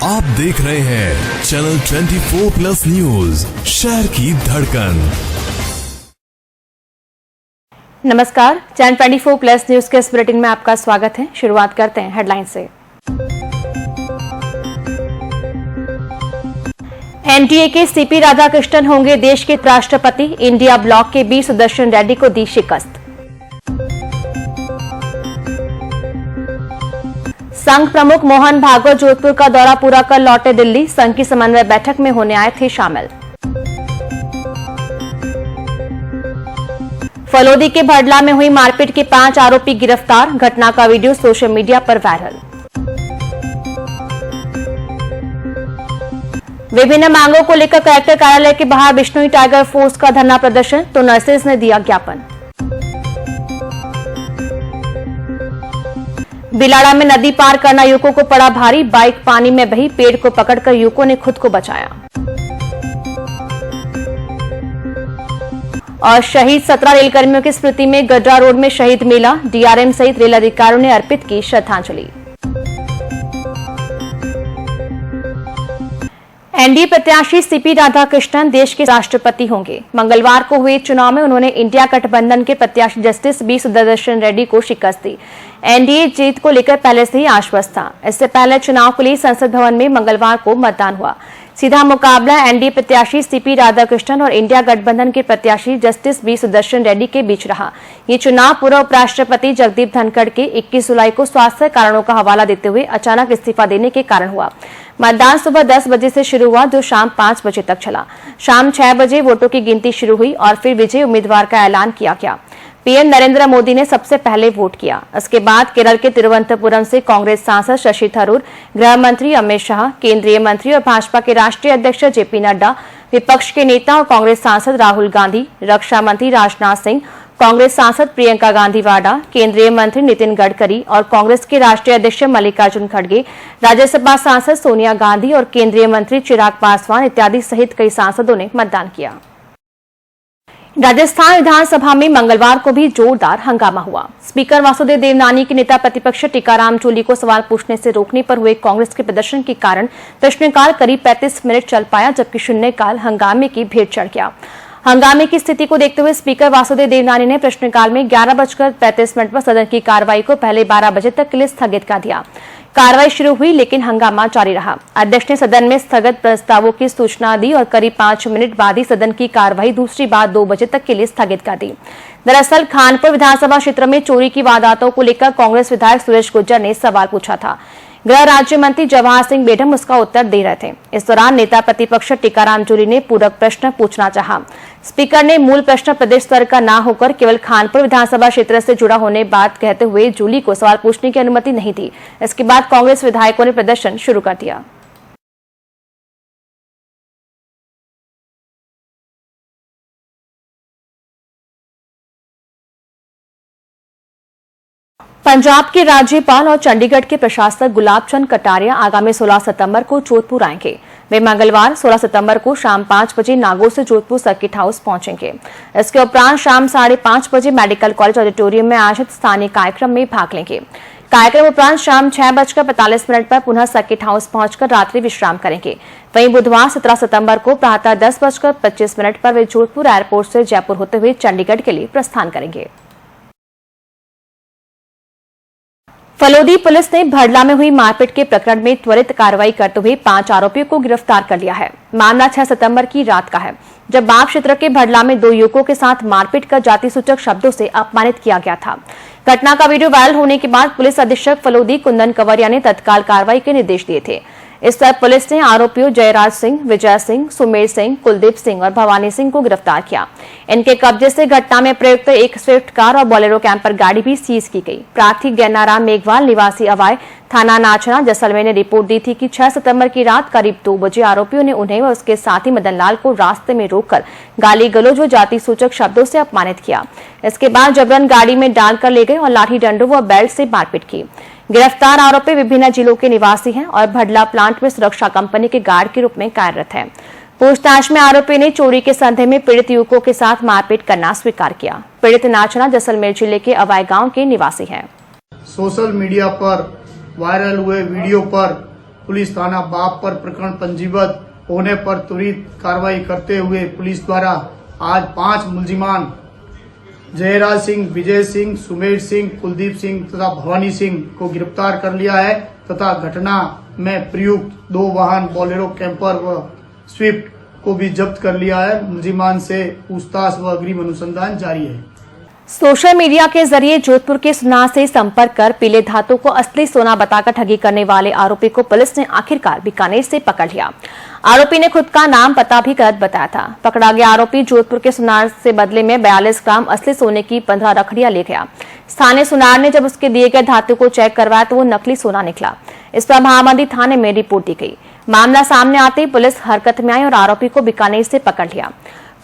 आप देख रहे हैं चैनल 24+ न्यूज, शहर की धड़कन। नमस्कार, चैनल 24+ न्यूज के इस बुलेटिन में आपका स्वागत है। शुरुआत करते हैं हेडलाइन से। एनडीए के सीपी राधाकृष्णन होंगे देश के राष्ट्रपति। इंडिया ब्लॉक के बी सुदर्शन रेड्डी को दी शिकस्त। संघ प्रमुख मोहन भागवत जोधपुर का दौरा पूरा कर लौटे दिल्ली। संघ की समन्वय बैठक में होने आए थे शामिल। फलोदी के भड़ला में हुई मारपीट के 5 आरोपी गिरफ्तार। घटना का वीडियो सोशल मीडिया पर वायरल। विभिन्न मांगों को लेकर कलेक्टर कार्यालय के बाहर बिश्नोई टाइगर फोर्स का धरना प्रदर्शन, तो नर्सेज ने दिया ज्ञापन। बिलाड़ा में नदी पार करना युवकों को पड़ा भारी। बाइक पानी में बही, पेड़ को पकड़कर युवकों ने खुद को बचाया। और शहीद 17 रेलकर्मियों की स्मृति में गड्रा रोड में शहीद मेला। डीआरएम सहित रेल अधिकारियों ने अर्पित की श्रद्धांजलि। एनडीए प्रत्याशी सीपी राधाकृष्णन देश के राष्ट्रपति होंगे। मंगलवार को हुए चुनाव में उन्होंने इंडिया गठबंधन के प्रत्याशी जस्टिस बी सुदर्शन रेड्डी को शिकस्त दी। एनडीए जीत को लेकर पहले से ही आश्वस्त था। इससे पहले चुनाव के लिए संसद भवन में मंगलवार को मतदान हुआ। सीधा मुकाबला एनडीए प्रत्याशी सीपी राधाकृष्णन और इंडिया गठबंधन के प्रत्याशी जस्टिस बी सुदर्शन रेड्डी के बीच रहा। ये चुनाव पूर्व उपराष्ट्रपति जगदीप धनखड़ के 21 जुलाई को स्वास्थ्य कारणों का हवाला देते हुए अचानक इस्तीफा देने के कारण हुआ। मतदान सुबह 10 बजे से शुरू हुआ, जो शाम 5 बजे तक चला। शाम 6 बजे वोटों की गिनती शुरू हुई और फिर विजयी उम्मीदवार का ऐलान किया गया। पीएम नरेंद्र मोदी ने सबसे पहले वोट किया। इसके बाद केरल के तिरुवनंतपुरम से कांग्रेस सांसद शशि थरूर, गृह मंत्री अमित शाह, केंद्रीय मंत्री और भाजपा के राष्ट्रीय अध्यक्ष जेपी नड्डा, विपक्ष के नेता और कांग्रेस सांसद राहुल गांधी, रक्षा मंत्री राजनाथ सिंह, कांग्रेस सांसद प्रियंका गांधी वाड्रा, केंद्रीय मंत्री नितिन गडकरी और कांग्रेस के राष्ट्रीय अध्यक्ष मल्लिकार्जुन खड़गे, राज्यसभा सांसद सोनिया गांधी और केंद्रीय मंत्री चिराग पासवान इत्यादि सहित कई सांसदों ने मतदान किया। राजस्थान विधानसभा में मंगलवार को भी जोरदार हंगामा हुआ। स्पीकर वासुदेव देवनानी के नेता प्रतिपक्ष टीकाराम जूली को सवाल पूछने से रोकने पर हुए कांग्रेस के प्रदर्शन के कारण प्रश्नकाल करीब 35 मिनट चल पाया, जबकि शून्यकाल हंगामे की भेंट चढ़ गया। हंगामे की स्थिति को देखते हुए स्पीकर वासुदेव देवनानी ने प्रश्नकाल में 11:35 पर सदन की कार्रवाई को पहले 12 बजे तक के लिए स्थगित कर दिया। कार्रवाई शुरू हुई, लेकिन हंगामा जारी रहा। अध्यक्ष ने सदन में स्थगित प्रस्तावों की सूचना दी और करीब 5 मिनट बाद ही सदन की कार्रवाई दूसरी बार 2 बजे तक के लिए स्थगित कर दी। दरअसल खानपुर विधानसभा क्षेत्र में चोरी की वारदातों को लेकर कांग्रेस विधायक सुरेश गुर्जर ने सवाल पूछा था। गृह राज्य मंत्री जवाहर सिंह बेढम उसका उत्तर दे रहे थे। इस दौरान नेता प्रतिपक्ष टीकाराम जूली ने पूरक प्रश्न पूछना चाहा। स्पीकर ने मूल प्रश्न प्रदेश स्तर का न होकर केवल खानपुर विधानसभा क्षेत्र से जुड़ा होने बात कहते हुए जूली को सवाल पूछने की अनुमति नहीं दी। इसके बाद कांग्रेस विधायकों ने प्रदर्शन शुरू कर दिया। पंजाब के राज्यपाल और चंडीगढ़ के प्रशासक गुलाब चंद कटारिया आगामी 16 सितंबर को जोधपुर आएंगे। वे मंगलवार 16 सितंबर को शाम 5 बजे नागौर से जोधपुर सर्किट हाउस पहुंचेंगे। इसके उपरांत शाम 5:30 बजे मेडिकल कॉलेज ऑडिटोरियम में आयोजित स्थानीय कार्यक्रम में भाग लेंगे। कार्यक्रम उपरांत शाम 6:45 पर पुनः सर्किट हाउस पहुंचकर रात्रि विश्राम करेंगे। वहीं बुधवार 17 सितंबर को प्रातः 10:25 पर वे जोधपुर एयरपोर्ट से जयपुर होते हुए चंडीगढ़ के लिए प्रस्थान करेंगे। फलोदी पुलिस ने भड़ला में हुई मारपीट के प्रकरण में त्वरित कार्रवाई करते हुए 5 आरोपियों को गिरफ्तार कर लिया है। मामला 6 सितंबर की रात का है, जब बाप क्षेत्र के भड़ला में 2 युवकों के साथ मारपीट कर जाति सूचक शब्दों से अपमानित किया गया था। घटना का वीडियो वायरल होने के बाद पुलिस अधीक्षक फलोदी कुंदन कंवरिया ने तत्काल कार्रवाई के निर्देश दिए थे। इस पर पुलिस ने आरोपियों जयराज सिंह, विजय सिंह, सुमेर सिंह, कुलदीप सिंह और भवानी सिंह को गिरफ्तार किया। इनके कब्जे से घटना में प्रयुक्त एक स्विफ्ट कार और बोलेरो कैंपर गाड़ी भी सीज की गई। प्रार्थी गैनाराम मेघवाल निवासी अवाय थाना नाचना जैसलमेर ने रिपोर्ट दी थी कि 6 सितंबर की रात करीब 2 बजे आरोपियों ने उन्हें व उसके साथी मदनलाल को रास्ते में रोककर गाली गलौज व जाति सूचक शब्दों से अपमानित किया। इसके बाद जबरन गाड़ी में डालकर ले गए और लाठी डंडों व बेल्ट से मारपीट की। गिरफ्तार आरोपी विभिन्न जिलों के निवासी हैं और भड़ला प्लांट में सुरक्षा कंपनी के गार्ड के रूप में कार्यरत है। पूछताछ में आरोपी ने चोरी के संदेह में पीड़ित युवकों के साथ मारपीट करना स्वीकार किया। पीड़ित नाचना जैसलमेर जिले के अवाय गांव के निवासी हैं। सोशल मीडिया पर वायरल हुए वीडियो पर पुलिस थाना बाप पर प्रकरण पंजीबद्ध होने पर त्वरित कार्रवाई करते हुए पुलिस द्वारा आज 5 मुलजिमान जयराज सिंह, विजय सिंह, सुमेर सिंह, कुलदीप सिंह तथा भवानी सिंह को गिरफ्तार कर लिया है तथा घटना में प्रयुक्त 2 वाहन बोलेरो कैंपर व स्विफ्ट को भी जब्त कर लिया है। मुलजिमान से पूछताछ व अग्रिम अनुसंधान जारी है। सोशल मीडिया के जरिए जोधपुर के सुनार से संपर्क कर पीले धातु को असली सोना बताकर ठगी करने वाले आरोपी को पुलिस ने आखिरकार बीकानेर से पकड़ लिया। आरोपी ने खुद का नाम पता भी गलत बताया था। पकड़ा गया आरोपी जोधपुर के सुनार से बदले में 42 ग्राम असली सोने की 15 रखड़ियां ले गया। स्थानीय सुनार ने जब उसके दिए गए धातु को चेक करवाया तो वो नकली सोना निकला। इस पर महामंडी थाने में रिपोर्ट दी गई। मामला सामने आते ही पुलिस हरकत में आई और आरोपी को बीकानेर से पकड़ लिया।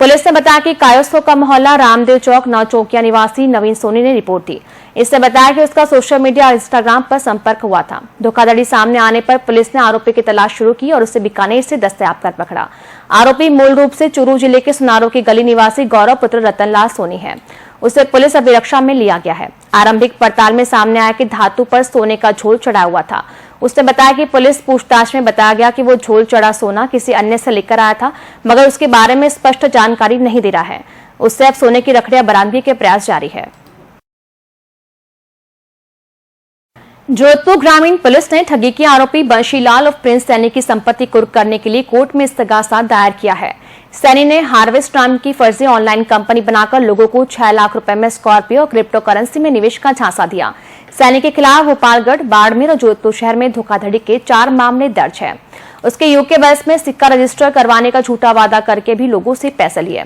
पुलिस ने बताया कि कायोस्फो का मोहल्ला रामदेव चौक नौचौकिया निवासी नवीन सोनी ने रिपोर्ट दी। इसने बताया कि उसका सोशल मीडिया और इंस्टाग्राम पर संपर्क हुआ था। धोखाधड़ी सामने आने पर पुलिस ने आरोपी की तलाश शुरू की और उसे बीकानेर से दस्तयाब कर पकड़ा। आरोपी मूल रूप से चूरू जिले के सुनारो की गली निवासी गौरव पुत्र रतनलाल सोनी है। उसे पुलिस अभिरक्षा में लिया गया है। आरंभिक पड़ताल में सामने आया कि धातु पर सोने का झोल चढ़ा हुआ था। उसने बताया कि पुलिस पूछताछ में बताया गया कि वो झोल चढ़ा सोना किसी अन्य से लेकर आया था, मगर उसके बारे में स्पष्ट जानकारी नहीं दे रहा है। उससे अब सोने की रखड़ियां बरामदगी के प्रयास जारी है। जोधपुर ग्रामीण पुलिस ने ठगी के आरोपी बंशीलाल और प्रिंस सैनी की संपत्ति कुर्क करने के लिए कोर्ट में इस्तगासा दायर किया है। सैनी ने हार्वेस्ट नाम की फर्जी ऑनलाइन कंपनी बनाकर लोगों को 6 लाख रुपए में स्कॉर्पियो और क्रिप्टो करेंसी में निवेश का झांसा दिया। सैनी के खिलाफ गोपालगढ़, बाड़मेर और जोधपुर शहर में धोखाधड़ी के 4 मामले दर्ज है। उसके यूके बस में सिक्का रजिस्टर करवाने का झूठा वादा करके भी लोगों से पैसे लिए।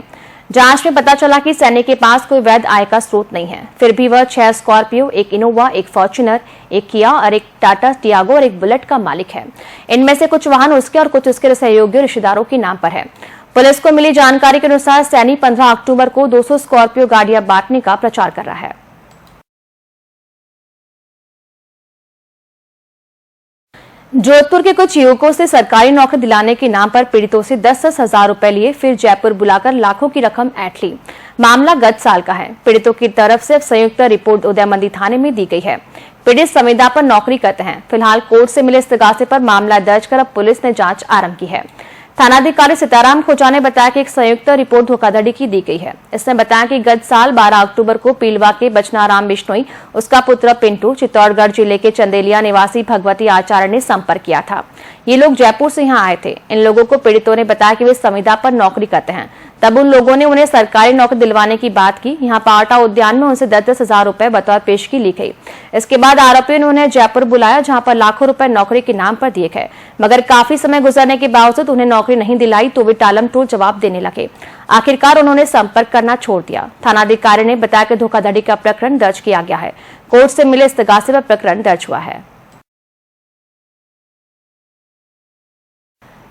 जांच में पता चला कि सैनी के पास कोई वैध आय का स्रोत नहीं है, फिर भी वह 6 स्कॉर्पियो, 1 इनोवा, 1 फॉर्च्यूनर, 1 किया और 1 टाटा टियागो और 1 बुलेट का मालिक है। इनमें से कुछ वाहन उसके और कुछ उसके सहयोगी रिश्तेदारों के नाम पर है। पुलिस को मिली जानकारी के अनुसार सैनी 15 अक्टूबर को 200 स्कॉर्पियो गाड़ियां बांटने का प्रचार कर रहा है। जोधपुर के कुछ युवकों से सरकारी नौकरी दिलाने के नाम पर पीड़ितों से 10-10 हजार रुपए लिए, फिर जयपुर बुलाकर लाखों की रकम ऐंठ ली। मामला गत साल का है। पीड़ितों की तरफ से संयुक्त रिपोर्ट उदयमंडी थाने में दी गई है। पीड़ित संविदा पर नौकरी करते हैं। फिलहाल कोर्ट से मिले इस्तगासे पर मामला दर्ज कर अब पुलिस ने जांच आरंभ की है। थानाधिकारी सीताराम खोजा ने बताया कि एक संयुक्त रिपोर्ट धोखाधड़ी की दी गई है। इसने बताया कि गत साल 12 अक्टूबर को पीलवा के बचनाराम बिश्नोई, उसका पुत्र पिंटू, चित्तौड़गढ़ जिले के चंदेलिया निवासी भगवती आचार्य ने संपर्क किया था। ये लोग जयपुर से यहाँ आए थे। इन लोगों को पीड़ितों ने बताया कि वे संविदा पर नौकरी करते हैं। तब उन लोगों ने उन्हें सरकारी नौकरी दिलवाने की बात की। यहाँ पावटा उद्यान में उनसे 10-10 हजार रुपए बतौर पेशगी ली गई। इसके बाद आरोपियों ने उन्हें जयपुर बुलाया, जहाँ पर लाखों रुपए नौकरी के नाम पर दिए गए, मगर काफी समय गुजरने के बावजूद उन्हें नौकरी नहीं दिलाई तो वे टालमटोल जवाब देने लगे। आखिरकार उन्होंने संपर्क करना छोड़ दिया। थानाधिकारी ने बताया कि धोखाधड़ी का प्रकरण दर्ज किया गया है। कोर्ट से मिले इस्तगासे पर प्रकरण दर्ज हुआ है।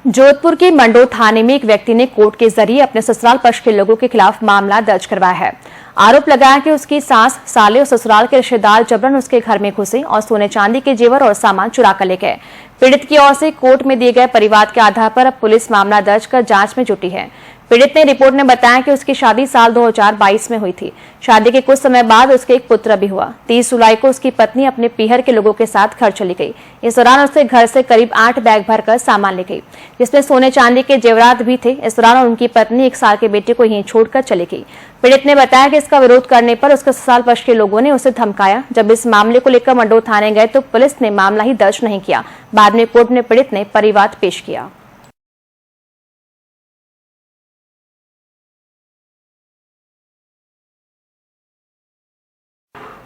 जोधपुर के मंडो थाने में एक व्यक्ति ने कोर्ट के जरिए अपने ससुराल पक्ष के लोगों के खिलाफ मामला दर्ज करवाया है। आरोप लगाया कि उसकी सास, साले और ससुराल के रिश्तेदार जबरन उसके घर में घुसे और सोने चांदी के जेवर और सामान चुरा कर ले गए। पीड़ित की ओर से कोर्ट में दिए गए परिवाद के आधार पर अब पुलिस मामला दर्ज कर जांच में जुटी है। पीड़ित ने रिपोर्ट में बताया कि उसकी शादी साल 2022 में हुई थी। शादी के कुछ समय बाद उसके एक पुत्र भी हुआ। 30 जुलाई को उसकी पत्नी अपने पीहर के लोगों के साथ घर चली गई। इस दौरान उसके घर से करीब 8 बैग भरकर सामान ले गई, जिसमें सोने चांदी के जेवरात भी थे। इस दौरान उनकी पत्नी 1 साल के बेटे को यहीं छोड़कर चली गई। पीड़ित ने बताया कि इसका विरोध करने पर उसके ससुराल पक्ष के लोगों ने उसे धमकाया। जब इस मामले को लेकर मंडो थाने गए तो पुलिस ने मामला ही दर्ज नहीं किया। बाद में कोर्ट में पीड़ित ने परिवाद पेश किया।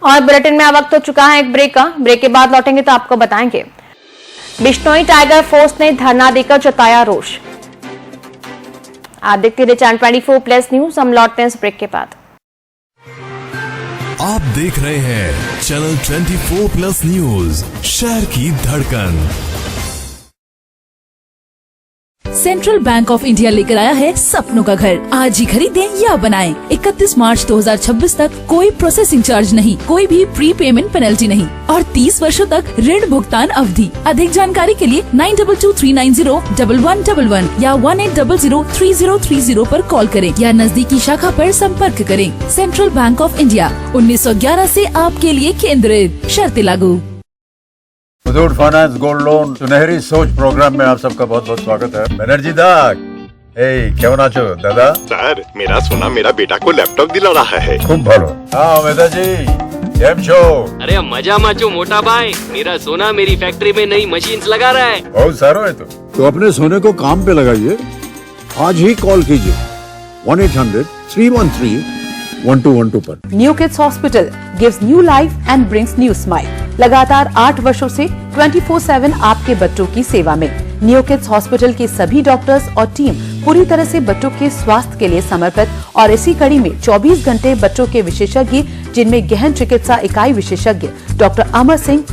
और बुलेटिन में वक्त हो चुका है एक ब्रेक का। ब्रेक के बाद लौटेंगे तो आपको बताएंगे, बिश्नोई टाइगर फोर्स ने धरना देकर जताया रोष। आप देखते रहिए चैनल 24+ न्यूज। हम लौटते हैं इस ब्रेक के बाद। आप देख रहे हैं चैनल 24+ न्यूज, शहर की धड़कन। सेंट्रल बैंक ऑफ इंडिया लेकर आया है सपनों का घर। आज ही खरीदें या बनाएं। 31 मार्च 2026 तक कोई प्रोसेसिंग चार्ज नहीं, कोई भी प्री पेमेंट पेनल्टी नहीं और 30 वर्षों तक ऋण भुगतान अवधि। अधिक जानकारी के लिए 9223901111 या 18003030 पर कॉल करें या नजदीकी शाखा पर संपर्क करें। सेंट्रल बैंक ऑफ इंडिया 1911 से आपके लिए केंद्रित। शर्तें लागू। मुथूट फाइनेंस गोल्ड लोन सुनहरी सोच प्रोग्राम में आप सबका बहुत बहुत स्वागत है। बनर्जी दा क्यों नाचो दादा? सर मेरा सोना मेरा बेटा को लैपटॉप दिला रहा है। खूब भालो। हाँ मेदा जी केम छो? अरे मजा माचो मोटा भाई, मेरा सोना मेरी फैक्ट्री में नई मशीन्स लगा रहा है। बहुत सारो है तो अपने सोने को काम पे लगाइए। आज ही कॉल कीजिए 1-800-313-1212 पर। New kids hospital gives new life and brings new smile. लगातार 8 वर्षों से 24/7 आपके बच्चों की सेवा में। न्यू किड्स हॉस्पिटल के सभी डॉक्टर्स और टीम पूरी तरह से बच्चों के स्वास्थ्य के लिए समर्पित और इसी कड़ी में 24 घंटे बच्चों के विशेषज्ञ, जिनमें गहन चिकित्सा इकाई विशेषज्ञ डॉक्टर अमर सिंह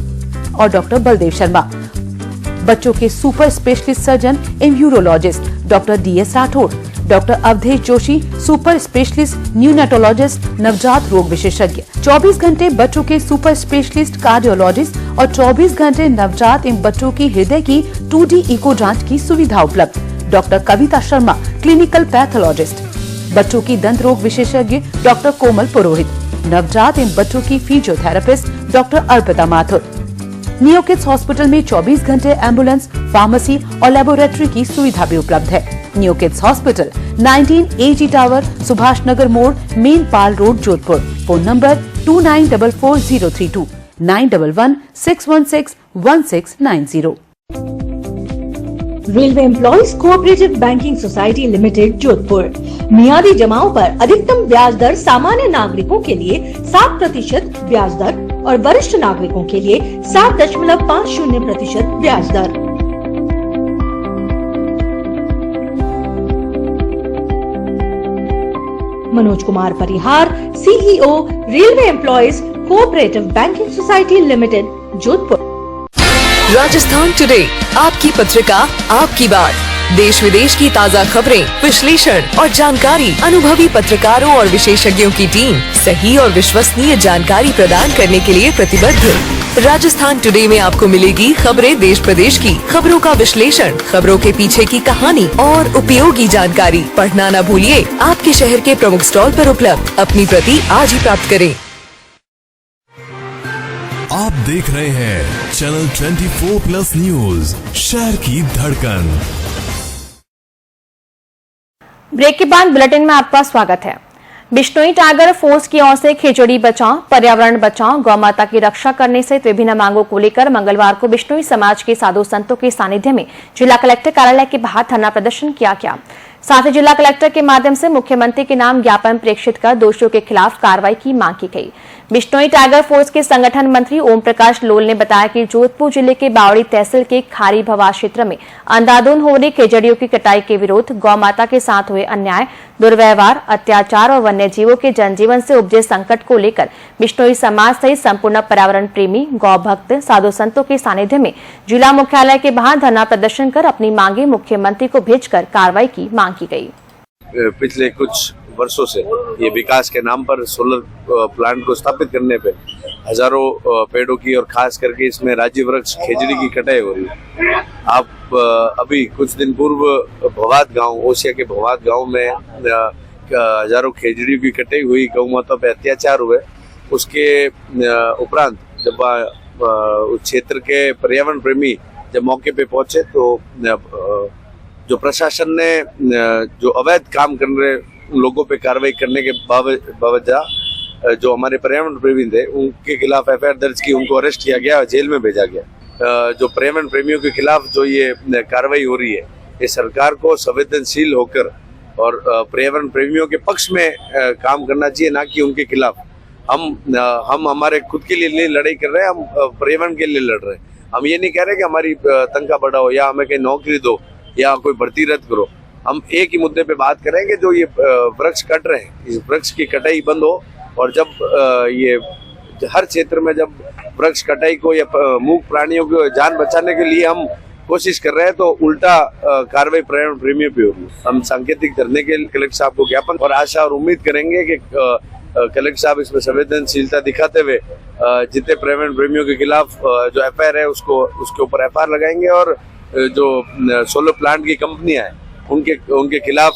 और डॉक्टर बलदेव शर्मा, बच्चों के super specialist surgeon and urologist doctor DS Rathore, doctor Awadhesh Joshi super specialist neonatologist नवजात रोग विशेषज्ञ, 24 घंटे बच्चों के सुपर स्पेशलिस्ट कार्डियोलॉजिस्ट और 24 घंटे नवजात एवं बच्चों की हृदय की 2D इको जांच की सुविधा उपलब्ध, doctor Kavita Sharma clinical pathologist, बच्चों की दंत रोग विशेषज्ञ डॉक्टर कोमल पुरोहित, नवजात एवं बच्चों की physiotherapist doctor Arpita Mathur. Neo kids hospital में 24 घंटे एम्बुलेंस, फार्मेसी और लेबोरेटरी की सुविधा भी उपलब्ध है। Neo kids hospital 19 AG tower, Subhash Nagar मोड़, main Pal road, Jodhpur. Phone number 29440329 9116161690। Railway employees cooperative banking society limited, Jodhpur. मियादी जमाओं पर अधिकतम ब्याज दर सामान्य नागरिकों के लिए 7% ब्याज दर और वरिष्ठ नागरिकों के लिए 7.50% ब्याज दर। मनोज कुमार परिहार, CEO, railway employees cooperative banking society limited, Jodhpur. Rajasthan today, आपकी पत्रिका, आपकी बात। देश विदेश की ताज़ा खबरें, विश्लेषण और जानकारी अनुभवी पत्रकारों और विशेषज्ञों की टीम सही और विश्वसनीय जानकारी प्रदान करने के लिए प्रतिबद्ध। राजस्थान टुडे में आपको मिलेगी खबरें देश प्रदेश की, खबरों का विश्लेषण, खबरों के पीछे की कहानी और उपयोगी जानकारी। पढ़ना न भूलिए, आपके शहर के प्रमुख स्टॉल पर उपलब्ध। अपनी प्रति आज ही प्राप्त करें। आप देख रहे हैं चैनल 24+ न्यूज, शहर की धड़कन। ब्रेक के बाद बुलेटिन में आपका स्वागत है। बिश्नोई टाइगर फोर्स की ओर से खिचड़ी बचाओ, पर्यावरण बचाओ, गौ माता की रक्षा करने सहित विभिन्न मांगों को लेकर मंगलवार को बिश्नोई समाज के साधु संतों के सानिध्य में जिला कलेक्टर कार्यालय के बाहर धरना प्रदर्शन किया गया। साथ ही जिला कलेक्टर के माध्यम से मुख्यमंत्री के नाम ज्ञापन प्रेषित कर दोषियों के खिलाफ कार्रवाई की मांग की गई। बिश्नोई टाइगर फोर्स के संगठन मंत्री ओम प्रकाश लोल ने बताया कि जोधपुर जिले के बावड़ी तहसील के खारी भवा क्षेत्र में अंधाधुंध हो रही खेजड़ियों की कटाई के विरोध, गौ माता के साथ हुए अन्याय, दुर्व्यवहार, अत्याचार और वन्य जीवों के जनजीवन से उपजे संकट को लेकर बिश्नोई समाज सहित संपूर्ण पर्यावरण प्रेमी, गौ भक्त, साधु संतों के सानिध्य में जिला मुख्यालय के बाहर धरना प्रदर्शन कर अपनी मांगे मुख्यमंत्री को भेजकर कार्रवाई की मांग की गई। पिछले कुछ वर्षों से ये विकास के नाम पर सोलर प्लांट को स्थापित करने पे हजारों पेड़ों की और खास करके इसमें राज्य वृक्ष खेजड़ी की कटाई हो रही है। आप अभी कुछ दिन पूर्व भवात गांव, ओसिया के भवात गांव में हजारों खेजड़ी की कटाई हुई, गौ माता पे अत्याचार हुए। उसके उपरांत जब उस क्षेत्र के पर्यावरण प्रेमी जब मौके पे पहुंचे तो जो प्रशासन ने जो अवैध काम कर रहे लोगों पे कार्रवाई करने के बावजूद जो हमारे पर्यावरण प्रेमी थे उनके खिलाफ FIR दर्ज की, उनको अरेस्ट किया गया, जेल में भेजा गया। जो पर्यावरण प्रेमियों के खिलाफ जो ये कार्रवाई हो रही है, ये सरकार को संवेदनशील होकर और पर्यावरण प्रेमियों के पक्ष में काम करना चाहिए, ना कि उनके खिलाफ। हम हमारे खुद के लिए लड़ाई कर रहे हैं, हम पर्यावरण के लिए लड़ रहे हैं। हम ये नहीं कह रहे कि हमारी तनख्वाह बढ़ाओ या हमें कहीं नौकरी दो या कोई भर्ती रद्द करो। हम एक ही मुद्दे पे बात करेंगे, जो ये वृक्ष कट रहे हैं, इस वृक्ष की कटाई बंद हो। और जब ये हर क्षेत्र में जब वृक्ष कटाई को या मूक प्राणियों को जान बचाने के लिए हम कोशिश कर रहे हैं, तो उल्टा कार्रवाई पर्यावरण प्रेमियों पे होगी। हम सांकेतिक धरने के कलेक्टर साहब को ज्ञापन और आशा और उम्मीद करेंगे कि कलेक्टर साहब इसमें संवेदनशीलता दिखाते हुए जितने पर्यावरण प्रेमियों के खिलाफ जो FIR है उसके ऊपर FIR लगाएंगे और जो सोलर प्लांट की कंपनियां हैं उनके खिलाफ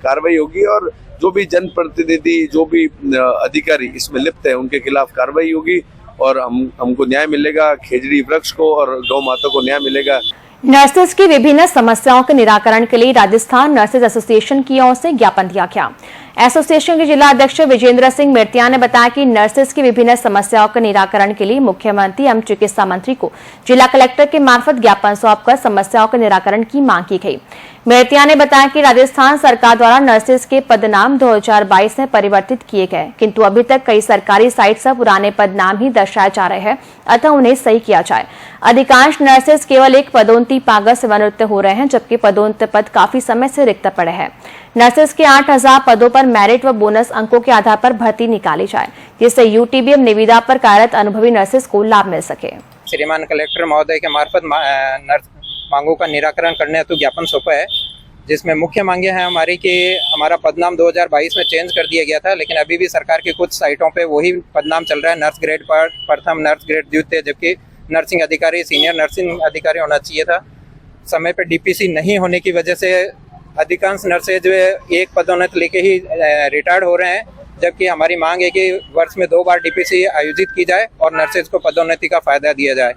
कार्रवाई होगी और जो भी जनप्रतिनिधि, जो भी अधिकारी इसमें लिप्त है उनके खिलाफ कार्रवाई होगी। और हमको न्याय मिलेगा, खेजड़ी वृक्ष को और गौ माता को न्याय मिलेगा। नर्सेज की विभिन्न समस्याओं के निराकरण के लिए राजस्थान नर्सेज एसोसिएशन की ओर से ज्ञापन दिया गया। एसोसिएशन के जिला अध्यक्ष विजेंद्र सिंह मिर्तिया ने बताया कि नर्सेज की विभिन्न समस्याओं के निराकरण के लिए मुख्यमंत्री एवं चिकित्सा मंत्री को जिला कलेक्टर के मार्फत ज्ञापन सौंपकर समस्याओं के निराकरण की मांग की गई। मिर्तिया ने बताया कि राजस्थान सरकार द्वारा नर्सेज के पदनाम 2022 में परिवर्तित किए गए, किंतु अभी तक कई सरकारी साइट पर पुराने पदनाम ही दर्शाए जा रहे हैं, अतः उन्हें सही किया जाए। अधिकांश नर्सेज केवल एक पदोन्नति पाकर सेवानिवृत्त हो रहे हैं, जबकि पदोन्नत पद काफी समय से रिक्त पड़े हैं। नर्सेज के 8000 पदों पर मेरिट व बोनस अंकों के आधार पर भर्ती निकाली जाए, जिससे यूटीबीएम निविदा पर कार्यरत अनुभवी नर्सेज को लाभ मिल सके। श्रीमान कलेक्टर महोदय के मार्फत नर्स मांगों का निराकरण करने हेतु ज्ञापन सौंपा है, जिसमें मुख्य मांगे हैं हमारी कि हमारा पदनाम 2022 में चेंज कर दिया गया था, लेकिन अभी भी सरकार की कुछ साइटों पे वही पदनाम चल रहा है, नर्स ग्रेड प्रथम, नर्स ग्रेड द्वितीय, जबकि नर्सिंग अधिकारी, सीनियर नर्सिंग अधिकारी होना चाहिए था। समय पे डीपीसी नहीं होने की वजह से अधिकांश नर्सेज एक पदोन्नति लेके ही रिटायर्ड हो रहे हैं, जबकि हमारी मांग है कि वर्ष में 2 बार डीपीसी आयोजित की जाए और नर्सेज को पदोन्नति का फायदा दिया जाए।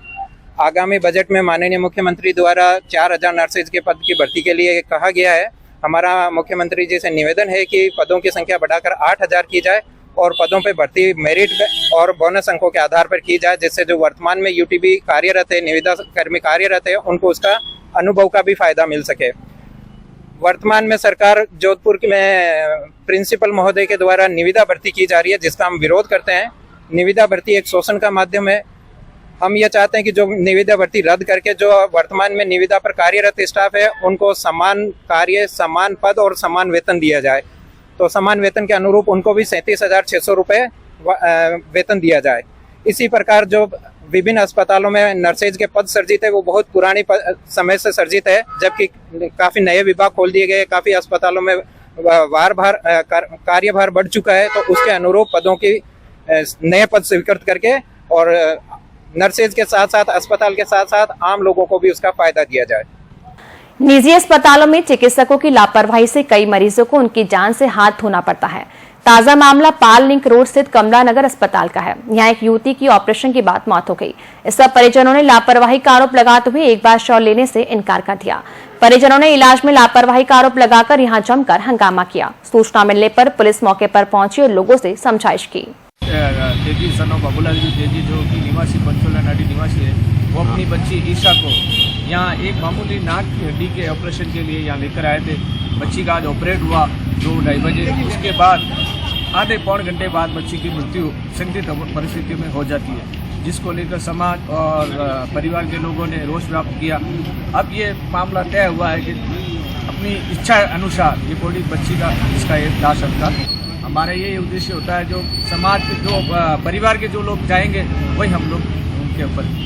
आगामी बजट में माननीय मुख्यमंत्री द्वारा 4000 नर्सेज के पद की भर्ती के लिए कहा गया है। हमारा मुख्यमंत्री जी से निवेदन है कि पदों की संख्या बढ़ाकर 8000 की जाए और पदों पे भर्ती मेरिट और बोनस अंकों के आधार पर की जाए, जिससे जो वर्तमान में यूटीबी कार्यरत है, निविदा कर्मी कार्यरत है, उनको उसका अनुभव का भी फायदा मिल सके। वर्तमान में सरकार जोधपुर में प्रिंसिपल महोदय के द्वारा निविदा भर्ती की जा रही है, जिसका हम विरोध करते हैं। निविदा भर्ती एक शोषण का माध्यम है। हम ये चाहते हैं कि जो निविदा भर्ती रद्द करके जो वर्तमान में निविदा पर कार्यरत स्टाफ है, उनको समान कार्य, समान पद और समान वेतन दिया जाए। तो समान वेतन के अनुरूप उनको भी 37,600 रुपये वेतन दिया जाए। इसी प्रकार जो विभिन्न अस्पतालों में नर्सेज के पद सर्जित है, वो बहुत पुरानी समय से सर्जित है, जबकि काफी नए विभाग खोल दिए गए, काफी अस्पतालों में कार्यभार बढ़ चुका है। तो उसके अनुरूप पदों की नए पद स्वीकृत करके और नर्सेज के साथ साथ अस्पताल के साथ साथ आम लोगों को भी उसका फायदा दिया जाए। निजी अस्पतालों में चिकित्सकों की लापरवाही से कई मरीजों को उनकी जान से हाथ धोना पड़ता है। ताजा मामला पाल लिंक रोड स्थित कमला नगर अस्पताल का है। यहाँ एक युवती की ऑपरेशन के बाद मौत हो गई। इस पर परिजनों ने लापरवाही का आरोप लगाते हुए एक बार शव लेने से इनकार कर दिया। परिजनों ने इलाज में लापरवाही का आरोप लगाकर यहाँ जमकर हंगामा किया। सूचना मिलने पर पुलिस मौके पर पहुंची और लोगों से समझाइश की। तेजी सनो बाबूलाल जी तेजी जो कि निवासी पंचोला नाडी निवासी है, वो अपनी बच्ची ईशा को यहाँ एक मामूली नाक की हड्डी के ऑपरेशन के लिए यहाँ लेकर आए थे। बच्ची का आज ऑपरेट हुआ 2-2:30 बजे। उसके बाद आधे पौन घंटे बाद बच्ची की मृत्यु संदिग्ध परिस्थितियों में हो जाती है, जिसको लेकर समाज और परिवार के लोगों ने रोष व्यक्त किया। अब ये मामला तय हुआ है कि अपनी इच्छा अनुसार ये बॉडी बच्ची का इसका एक लाश का हमारा ये उद्देश्य होता है, जो समाज के जो परिवार के जो लोग जाएंगे वही हम लोग उनके ऊपर।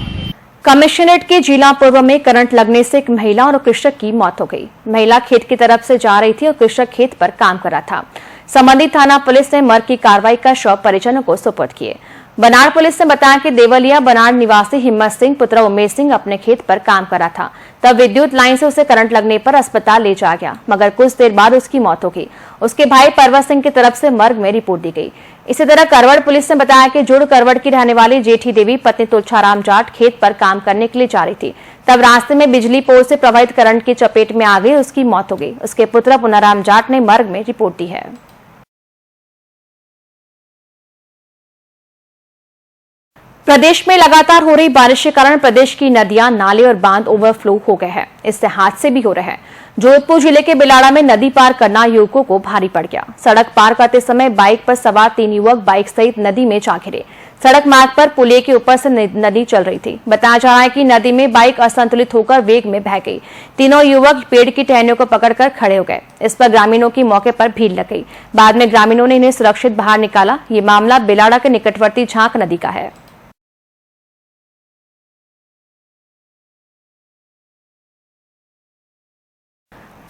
कमिश्नरेट के जिला पूर्व में करंट लगने से एक महिला और कृषक की मौत हो गई। महिला खेत की तरफ से जा रही थी और कृषक खेत पर काम कर रहा था। संबंधित थाना पुलिस ने मर्ग की कार्रवाई कर शव परिजनों को सुपुर्द किए। बनाड़ पुलिस ने बताया कि देवलिया बनाड़ निवासी हिम्मत सिंह पुत्र उमेश सिंह अपने खेत पर काम कर रहा था, तब विद्युत लाइन से उसे करंट लगने पर अस्पताल ले जाया गया, मगर कुछ देर बाद उसकी मौत हो गई। उसके भाई परवत सिंह की तरफ से मर्ग में रिपोर्ट दी गई। इसी तरह करवड़ पुलिस ने बताया कि जुड़ करवड़ की रहने वाली जेठी देवी पत्नी तुलछाराम जाट खेत पर काम करने के लिए जा रही थी, तब रास्ते में बिजली पोल से प्रवाहित करंट की चपेट में आ गई, उसकी मौत हो गई। उसके पुत्र पुनाराम जाट ने मर्ग में रिपोर्ट दी है। प्रदेश में लगातार हो रही बारिश के कारण प्रदेश की नदियां, नाले और बांध ओवरफ्लो हो गए हैं। इससे हादसे भी हो रहे हैं। जोधपुर जिले के बिलाड़ा में नदी पार करना युवकों को भारी पड़ गया। सड़क पार करते समय बाइक पर सवार 3 युवक बाइक सहित नदी में जा गिरे। सड़क मार्ग पर पुलिये के ऊपर से नदी चल रही थी। बताया जा रहा है कि नदी में बाइक असंतुलित होकर वेग में बह गई। तीनों युवक पेड़ की टहनियों को पकड़कर खड़े हो गए। इस पर ग्रामीणों की मौके पर भीड़ लग गई। बाद में ग्रामीणों ने इन्हें सुरक्षित बाहर निकाला। ये मामला बिलाड़ा के निकटवर्ती झांक नदी का है।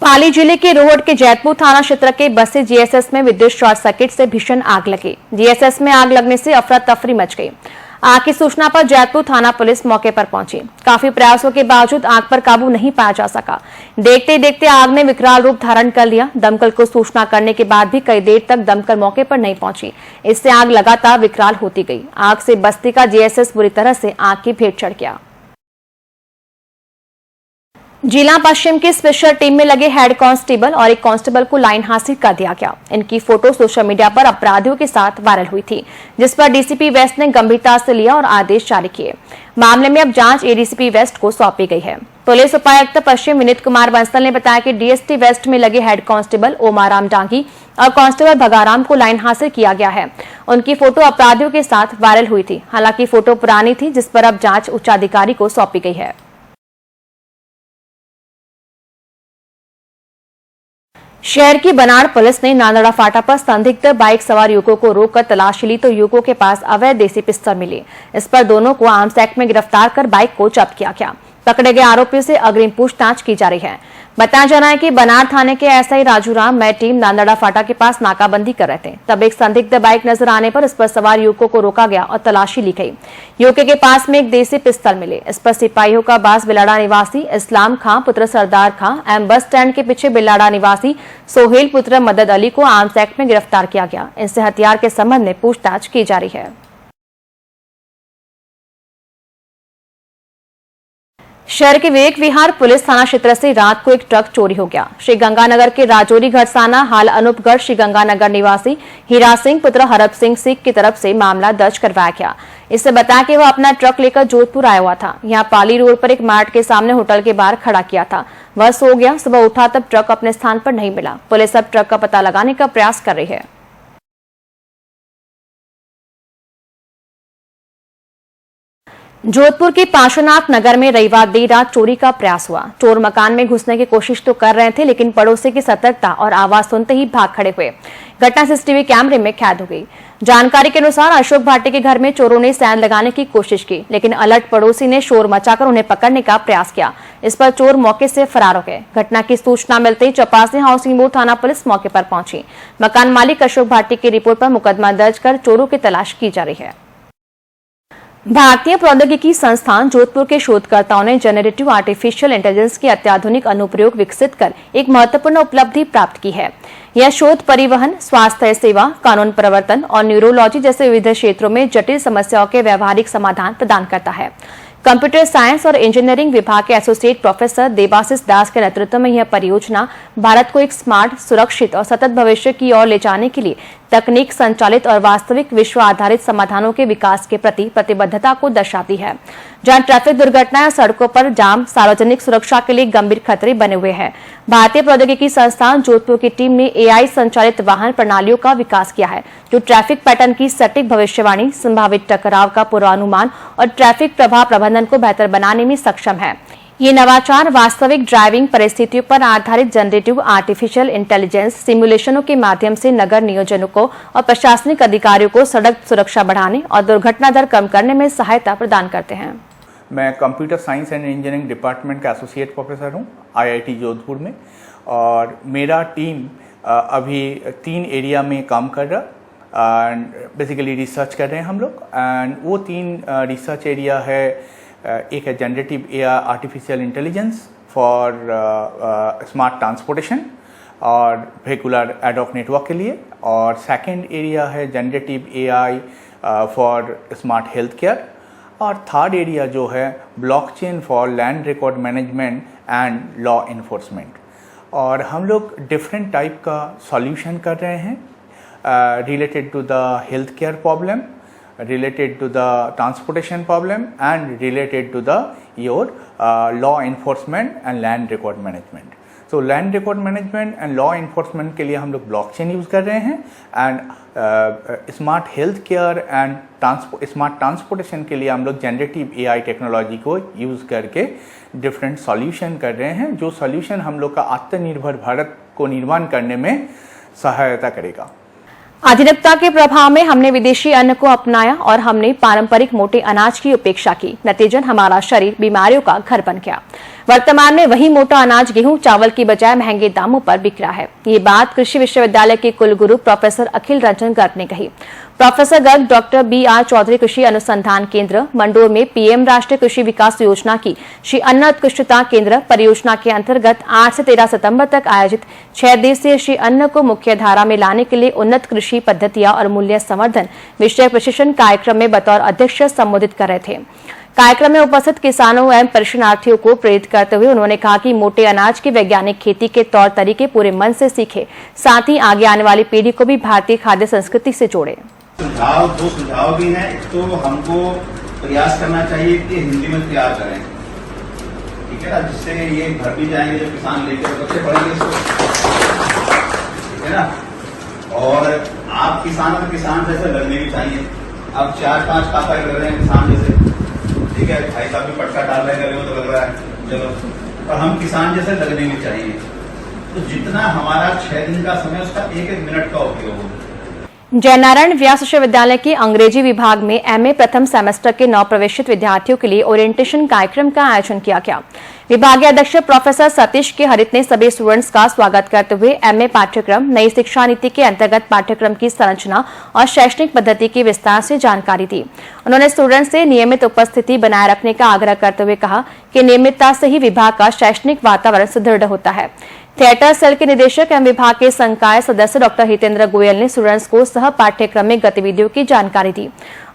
पाली जिले के रोहट के जैतपुर थाना क्षेत्र के बस्ती जीएसएस में विद्युत शॉर्ट सर्किट से भीषण आग लगी। जीएसएस में आग लगने से अफरा तफरी मच गई। आग की सूचना पर जैतपुर थाना पुलिस मौके पर पहुंची। काफी प्रयासों के बावजूद आग पर काबू नहीं पाया जा सका। देखते ही देखते आग ने विकराल रूप धारण कर लिया। दमकल को सूचना करने के बाद भी कई देर तक दमकल मौके पर नहीं पहुंची। इससे आग लगातार विकराल होती गई। आग से बस्ती का जीएसएस बुरी तरह से आग की भेंट चढ़ गया। जिला पश्चिम की स्पेशल टीम में लगे हेड कांस्टेबल और एक कांस्टेबल को लाइन हासिल कर दिया गया। इनकी फोटो सोशल मीडिया पर अपराधियों के साथ वायरल हुई थी, जिस पर डीसीपी वेस्ट ने गंभीरता से लिया और आदेश जारी किए। मामले में अब जांच एडीसीपी वेस्ट को सौंपी गई है। पुलिस उपायुक्त पश्चिम विनीत कुमार बंसल ने बताया कि डीएसटी वेस्ट में लगे हेड कांस्टेबल ओमाराम डांगी और कांस्टेबल भगाराम को लाइन हासिल किया गया है। उनकी फोटो अपराधियों के साथ वायरल हुई थी। हालांकि फोटो पुरानी थी, जिस पर अब जांच उच्चाधिकारी को सौंपी गई है। शहर की बनाड़ पुलिस ने नांदड़ा फाटा पर संदिग्ध बाइक सवार युवकों को रोककर तलाशी ली तो युवकों के पास अवैध देसी पिस्तल मिली। इस पर दोनों को आर्म्स एक्ट में गिरफ्तार कर बाइक को जब्त किया गया। पकड़े गए आरोपियों से अग्रिम पूछताछ की जा रही है। बताया जा रहा है कि बनाड़ थाने के एसआई राजू राम में टीम नांदड़ा फाटा के पास नाकाबंदी कर रहे थे, तब एक संदिग्ध बाइक नजर आने पर इस पर सवार युवकों को रोका गया और तलाशी ली गई। युवक के पास में एक देसी पिस्तौल मिले। इस पर सिपाहियों का बास बिलाड़ा निवासी इस्लाम खां पुत्र सरदार खां एवं बस स्टैंड के पीछे बिलाड़ा निवासी सोहेल पुत्र मदद अली को आर्म्स एक्ट में गिरफ्तार किया गया। इनसे हथियार के संबंध में पूछताछ की जा रही है। शहर के विवेक विहार पुलिस थाना क्षेत्र से रात को एक ट्रक चोरी हो गया। श्री गंगानगर के राजौरी घरसाना हाल अनूपगढ़ श्री गंगानगर निवासी हीरा सिंह पुत्र हरप सिंह सिख की तरफ से मामला दर्ज करवाया गया। इससे बताया कि वह अपना ट्रक लेकर जोधपुर आया हुआ था। यहां पाली रोड पर एक मार्ट के सामने होटल के बाहर खड़ा किया था। वह सो गया। सुबह उठा तब ट्रक अपने स्थान पर नहीं मिला। पुलिस अब ट्रक का पता लगाने का प्रयास कर रही है। जोधपुर के पार्श्वनाथ नगर में रविवार देर रात चोरी का प्रयास हुआ। चोर मकान में घुसने की कोशिश तो कर रहे थे, लेकिन पड़ोसी की सतर्कता और आवाज सुनते ही भाग खड़े हुए। घटना सीसीटीवी कैमरे में कैद हो गई। जानकारी के अनुसार अशोक भाटी के घर में चोरों ने सैन लगाने की कोशिश की, लेकिन अलर्ट पड़ोसी ने शोर मचाकर उन्हें पकड़ने का प्रयास किया। इस पर चोर मौके से फरार हो गए। घटना की सूचना मिलते ही चपासी हाउसिंग बोर्ड थाना पुलिस मौके पर पहुंची। मकान मालिक अशोक भाटी की रिपोर्ट पर मुकदमा दर्ज कर चोरों की तलाश की जा रही है। भारतीय प्रौद्योगिकी संस्थान जोधपुर के शोधकर्ताओं ने जनरेटिव आर्टिफिशियल इंटेलिजेंस के अत्याधुनिक अनुप्रयोग विकसित कर एक महत्वपूर्ण उपलब्धि प्राप्त की है। यह शोध परिवहन, स्वास्थ्य सेवा, कानून प्रवर्तन और न्यूरोलॉजी जैसे विविध क्षेत्रों में जटिल समस्याओं के व्यवहारिक समाधान प्रदान करता है। कंप्यूटर साइंस और इंजीनियरिंग विभाग के एसोसिएट प्रोफेसर देवाशीष दास के नेतृत्व में यह परियोजना भारत को एक स्मार्ट, सुरक्षित और सतत भविष्य की ओर ले जाने के लिए तकनीक संचालित और वास्तविक विश्व आधारित समाधानों के विकास के प्रति प्रतिबद्धता को दर्शाती है। जहां ट्रैफिक दुर्घटनाएं, सड़कों पर जाम सार्वजनिक सुरक्षा के लिए गंभीर खतरे बने हुए हैं। भारतीय प्रौद्योगिकी संस्थान जोधपुर की टीम ने एआई संचालित वाहन प्रणालियों का विकास किया है, जो ट्रैफिक पैटर्न की सटीक भविष्यवाणी, संभावित टकराव का पूर्वानुमान और ट्रैफिक प्रवाह प्रबंधन को बेहतर बनाने में सक्षम है। ये नवाचार वास्तविक ड्राइविंग परिस्थितियों पर आधारित जनरेटिव आर्टिफिशियल इंटेलिजेंस सिमुलेशनों के माध्यम से नगर नियोजकों और प्रशासनिक अधिकारियों को सड़क सुरक्षा बढ़ाने और दुर्घटना दर कम करने में सहायता प्रदान करते हैं। मैं computer science and engineering department का एसोसिएट प्रोफेसर हूँ आईआईटी जोधपुर में, और मेरा टीम अभी 3 एरिया में काम कर रहा एंड बेसिकली रिसर्च कर रहे हैं हम लोग। एंड वो 3 रिसर्च एरिया है, एक है generative AI artificial intelligence for smart transportation और व्हीकुलर एडॉक नेटवर्क के लिए, और सेकंड एरिया है generative AI for smart health care, और थर्ड एरिया जो है blockchain for land record management and law enforcement. और हम लोग डिफरेंट टाइप का सॉल्यूशन कर रहे हैं related to the health care problem, related to the transportation problem and related to the your law enforcement and land record management. So land record management and law enforcement के लिए हम लोग blockchain use कर रहे हैं and smart health care and smart transportation के लिए हम लोग generative AI टेक्नोलॉजी को यूज़ करके different solution कर रहे हैं, जो solution हम लोग का आत्मनिर्भर भारत को निर्माण करने में सहायता करेगा। आधुनिकता के प्रभाव में हमने विदेशी अन्न को अपनाया और हमने पारंपरिक मोटे अनाज की उपेक्षा की। नतीजन हमारा शरीर बीमारियों का घर बन गया। वर्तमान में वही मोटा अनाज गेहूं चावल की बजाय महंगे दामों पर बिक रहा है। ये बात कृषि विश्वविद्यालय के कुलगुरु प्रोफेसर अखिल रंजन गर्ग ने कही। Professor Garg doctor BR Chaudhary कृषि अनुसंधान केंद्र मंडोर में PM राष्ट्रीय कृषि विकास योजना की श्री अन्न उत्कृष्टता केंद्र परियोजना के अंतर्गत 8 से 13 सितंबर तक आयोजित 6 दिवसीय श्री अन्न को मुख्य धारा में लाने के लिए उन्नत कृषि पद्धतियां और मूल्य संवर्धन विषय प्रशिक्षण कार्यक्रम में बतौर अध्यक्ष संबोधित कर रहे थे। कार्यक्रम में उपस्थित किसानों एवं प्रशिक्षणार्थियों को प्रेरित करते हुए उन्होंने कहा कि मोटे अनाज की वैज्ञानिक खेती के तौर तरीके पूरे मन से सीखे, साथ ही आगे आने वाली पीढ़ी को भी भारतीय खाद्य संस्कृति से जोड़े। दो सुझाव भी हैं, तो हमको प्रयास करना चाहिए कि हिंदी में तैयार करें, ठीक है ना, जिससे ये घर भी जाएंगे जो किसान लेकर बच्चे पढ़ेंगे इसको, ठीक है ना। और आप किसान जैसे लगने भी चाहिए। अब 4-5 खाता लग रहे हैं किसान जैसे, ठीक है, भाई साहब भी पटका डाल रहे हैं, तो लग रहा है चलो, पर हम किसान जैसे लगने भी चाहिए। तो जितना हमारा 6 दिन का समय उसका 1-1 मिनट का उपयोग हो। जयनारायण व्यास विश्वविद्यालय के अंग्रेजी विभाग में MA प्रथम सेमेस्टर के नवप्रवेशित विद्यार्थियों के लिए ओरिएंटेशन कार्यक्रम का आयोजन किया गया। विभागीय अध्यक्ष प्रोफेसर सतीश के हरित ने सभी स्टूडेंट्स का स्वागत करते हुए MA पाठ्यक्रम, नई शिक्षा नीति के अंतर्गत पाठ्यक्रम की संरचना और शैक्षणिक पद्धति की विस्तार से जानकारी दी। उन्होंने स्टूडेंट्स से नियमित उपस्थिति बनाए रखने का आग्रह करते हुए कहा कि नियमितता से ही विभाग का शैक्षणिक वातावरण सुदृढ़ होता है। थिएटर सेल के निदेशक एवं विभाग के संकाय सदस्य डॉक्टर हितेंद्र गोयल ने स्टूडेंट्स को सह पाठ्यक्रमिक गतिविधियों की जानकारी दी।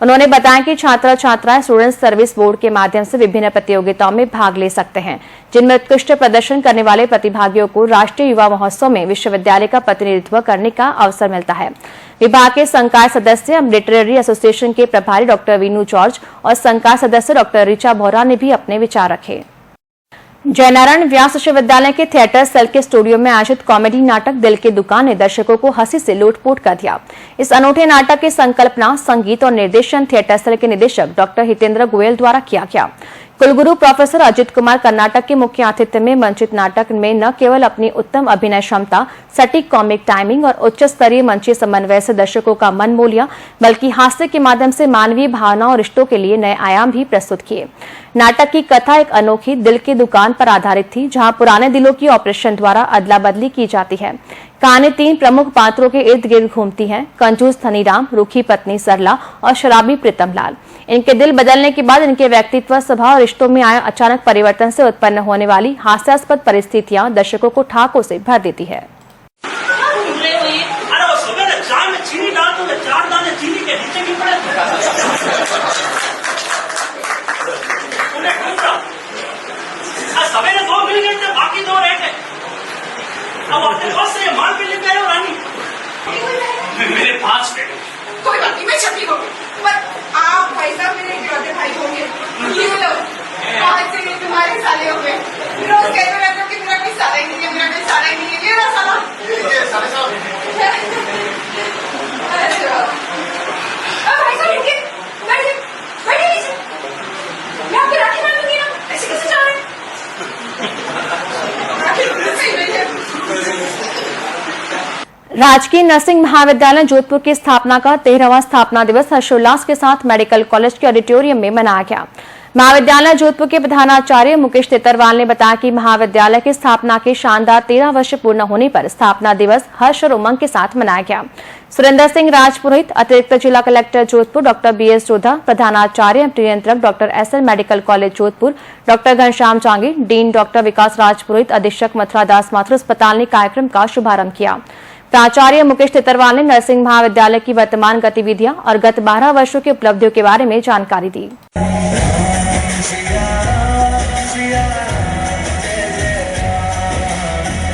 उन्होंने बताया कि छात्र छात्राएं स्टूडेंट्स सर्विस बोर्ड के माध्यम से विभिन्न प्रतियोगिताओं में भाग ले सकते हैं, जिनमें उत्कृष्ट प्रदर्शन करने वाले प्रतिभागियों को राष्ट्रीय युवा महोत्सव में विश्वविद्यालय का प्रतिनिधित्व करने का अवसर मिलता है। विभाग के संकाय सदस्य एवं लिटरेरी एसोसिएशन के प्रभारी डॉक्टर वीनू जॉर्ज और संकाय सदस्य डॉक्टर ऋचा बोहरा ने भी अपने विचार रखे। जयनारायण व्यास विश्वविद्यालय के थिएटर सेल के स्टूडियो में आयोजित कॉमेडी नाटक दिल की दुकान ने दर्शकों को हंसी से लूटपूट कर दिया। इस अनूठे नाटक की संकल्पना, संगीत और निर्देशन थिएटर सेल के निदेशक डॉक्टर हितेंद्र गोयल द्वारा किया गया। कुलगुरु प्रोफेसर अजित कुमार कर्नाटक के मुख्य आतिथ्य में मंचित नाटक में न केवल अपनी उत्तम अभिनय क्षमता, सटीक कॉमिक टाइमिंग और उच्च स्तरीय मंचीय समन्वय से दर्शकों का मन मोह लिया, बल्कि हास्य के माध्यम से मानवीय भावनाओं और रिश्तों के लिए नए आयाम भी प्रस्तुत किए। नाटक की कथा एक अनोखी दिल की दुकान पर आधारित थी, जहां पुराने दिलों की ऑपरेशन द्वारा अदला बदली की जाती है। कहानी 3 प्रमुख पात्रों के इर्द गिर्द घूमती है, कंजूस धनीराम, रूखी पत्नी सरला और शराबी प्रीतमलाल। इनके दिल बदलने के बाद इनके व्यक्तित्व, स्वभाव और रिश्तों में आए अचानक परिवर्तन से उत्पन्न होने वाली हास्यास्पद परिस्थितियां दर्शकों को ठाकों से भर देती है। सवेरे 2 मिल गए थे, बाकी 2 रह गए। अब आपके पास से माल पे लेकर आए हो रानी, मेरे पास पे कोई बात नहीं, मैं छपी हो, पर आप भाई साहब मेरे इकलौते भाई होंगे। ये लो, आज से ये तुम्हारे साले हो गए। रोज कहते रहते हो कि मेरा कोई साला ही नहीं है, मेरा कोई साला ही नहीं है, ये रहा साला। ये साले साहब। भाई साहब रुकिए, बैठिए, बैठिए नीचे। मैं आपको राखी बांधूंगी ना, ऐसे कैसे जा रहे हैं? राजकीय नर्सिंग महाविद्यालय जोधपुर की स्थापना का 13वां स्थापना दिवस हर्षोल्लास के साथ मेडिकल कॉलेज के ऑडिटोरियम में मनाया गया। महाविद्यालय जोधपुर के प्रधानाचार्य मुकेश तितरवाल ने बताया कि महाविद्यालय की स्थापना के शानदार 13 वर्ष पूर्ण होने पर स्थापना दिवस हर्ष और उमंग के साथ मनाया गया। सुरेंद्र सिंह राजपुरोहित, अतिरिक्त जिला collector Jodhpur doctor BS Jodha, प्रधानाचार्य एवं नियंत्रक doctor SL medical college Jodhpur doctor Ghanshyam Jangi, dean doctor Vikas Rajpurohit, अधीक्षक मथुरा दास माथुर अस्पताल ने कार्यक्रम का शुभारंभ किया। प्राचार्य मुकेश तितरवाल ने नर्सिंग महाविद्यालय की वर्तमान गतिविधियां और गत 12 वर्षों की उपलब्धियों के बारे में जानकारी दी।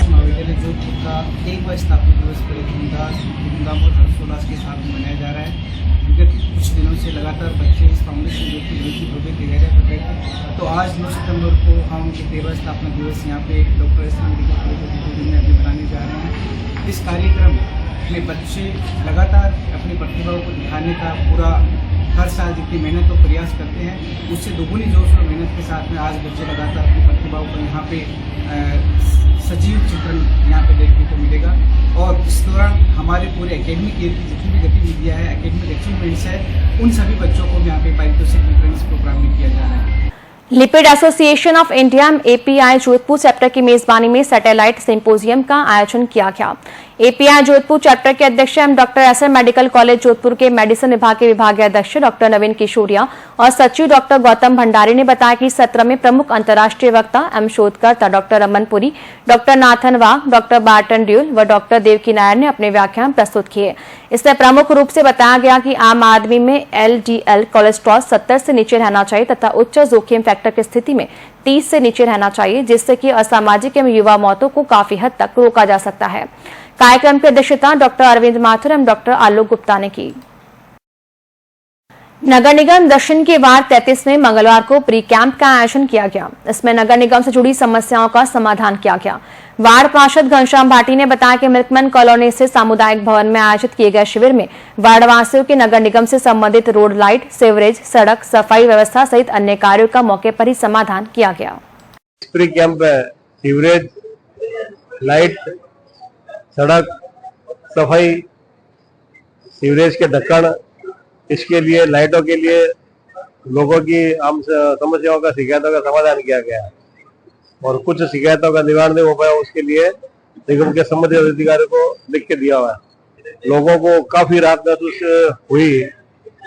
महाविद्यालय जोधपुर का 1वां स्थापना दिवस बड़े धूमधाम और हर्षोल्लास के साथ मनाया जा रहा है। विगत कुछ दिनों से लगातार बच्चे इस फाउंडेशन जोधपुर की भव्य तैयारियां कर रहे थे, तो आज 9 सितंबर को हम 13वां स्थापना दिवस यहाँ पे डॉक्टर SL मेडिकल कॉलेज में अभी मनाने जा रहे हैं। इस कार्यक्रम में बच्चे लगातार अपनी प्रतिभाओं को दिखाने का पूरा हर साल जितनी मेहनत और प्रयास करते हैं, उससे दोगुनी जोश और मेहनत के साथ में आज बच्चे लगातार अपनी प्रतिभाओं को यहाँ पे सजीव चित्रण यहाँ पे देखने को मिलेगा। और इस दौरान हमारे पूरे एकेडमिक ईयर की जितनी भी गतिविधियाँ हैं, एकेडमिक अचीवमेंट्स है, उन सभी बच्चों को यहाँ पे पारितोषिक वितरण इस प्रोग्राम में किया जा रहा है। Lipid association of India API Jodhpur chapter की मेजबानी में सैटेलाइट सिंपोजियम का आयोजन किया गया। एपीआई जोधपुर चैप्टर के अध्यक्ष एवं doctor SM medical college Jodhpur के मेडिसिन विभाग के विभागीय अध्यक्ष डॉक्टर नवीन किशोरिया और सचिव डॉक्टर गौतम भंडारी ने बताया कि सत्र में प्रमुख अंतर्राष्ट्रीय वक्ता एवं शोधकर्ता doctor Raman Puri, doctor Nathan Wagh, doctor Barton Duell व डॉक्टर देवकी नायर ने अपने व्याख्यान प्रस्तुत किए। इसमें प्रमुख रूप से बताया गया कि आम आदमी में एलडीएल कोलेस्ट्रॉल 70 से नीचे रहना चाहिए तथा उच्च जोखिम फैक्टर की स्थिति में 30 से नीचे रहना चाहिए, जिससे कि असामाजिक एवं युवा मौतों को काफी हद तक रोका जा सकता है। कार्यक्रम की अध्यक्षता डॉक्टर अरविंद माथुर एवं डॉक्टर आलोक गुप्ता ने की। नगर निगम दक्षिण के वार्ड 33 में मंगलवार को प्री कैंप का आयोजन किया गया। इसमें नगर निगम से जुड़ी समस्याओं का समाधान किया गया। वार्ड पार्षद घनश्याम भाटी ने बताया कि मिल्कमैन कॉलोनी से सामुदायिक भवन में आयोजित किए गए शिविर में वार्डवासियों के नगर निगम से संबंधित रोड लाइट, सीवरेज, सड़क सफाई व्यवस्था सहित अन्य कार्यों का मौके पर ही समाधान किया गया। प्री कैंप सीवरेज, लाइट, सड़क सफाई, सीवरेज के ढक्कन, इसके लिए लाइटों के लिए लोगों की आम समस्याओं का, शिकायतों का समाधान किया गया और कुछ शिकायतों का निवारण नहीं हो पाया, उसके लिए निगम के संबंधित अधिकारियों को लिख के दिया हुआ है। लोगों को काफी राहत महसूस हुई।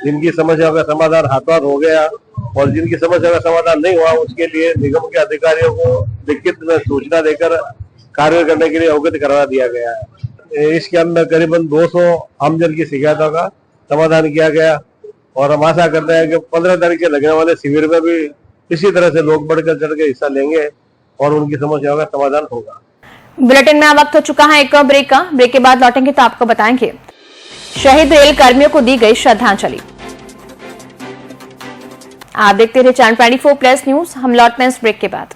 जिनकी समस्याओं का समाधान हाथों हाथ हो गया और जिनकी समस्या का समाधान नहीं हुआ, उसके लिए निगम के अधिकारियों को लिखित में सूचना देकर कार्य करने के लिए अवगत करवा दिया गया है। इसके अंदर करीबन 200 आमजन की शिकायतों का समाधान किया गया और हम आशा करते हैं कि 15 तारीख से लगने वाले शिविर में भी इसी तरह से लोग बढ़कर चढ़ के हिस्सा लेंगे और उनकी समस्याओं का समाधान होगा। बुलेटिन में वक्त हो चुका है एक ब्रेक का। ब्रेक के बाद लौटेंगे तो आपको बताएंगे शहीद रेल कर्मियों को दी गई श्रद्धांजलि। आप देखते रहे चैनल 24+ न्यूज। हम लौटते हैं इस ब्रेक के बाद।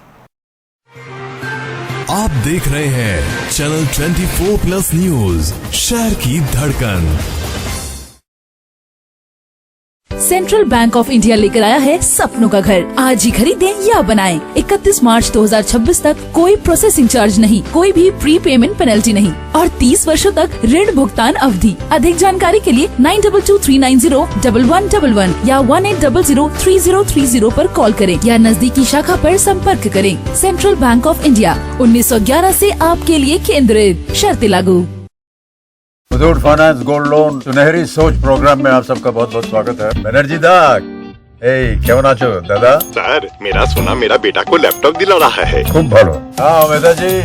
आप देख रहे हैं चैनल 24+ न्यूज, शहर की धड़कन। सेंट्रल बैंक ऑफ इंडिया लेकर आया है सपनों का घर। आज ही खरीदें या बनाएं। 31 मार्च 2026 तक कोई प्रोसेसिंग चार्ज नहीं, कोई भी प्री पेमेंट पेनल्टी नहीं और 30 वर्षों तक ऋण भुगतान अवधि। अधिक जानकारी के लिए 9223901111 या 18003030 पर कॉल करें या नजदीकी शाखा पर संपर्क करें। सेंट्रल बैंक ऑफ इंडिया 1911 से आपके लिए केंद्रित। शर्तें लागू। मुथूट फाइनेंस गोल्ड लोन सुनहरी सोच प्रोग्राम में आप सबका बहुत बहुत स्वागत है। बनर्जी दा, केवन आछो दादा? सर, मेरा सोना मेरा बेटा को लैपटॉप दिला रहा है। खूब भालो। हाँ मेधा जी,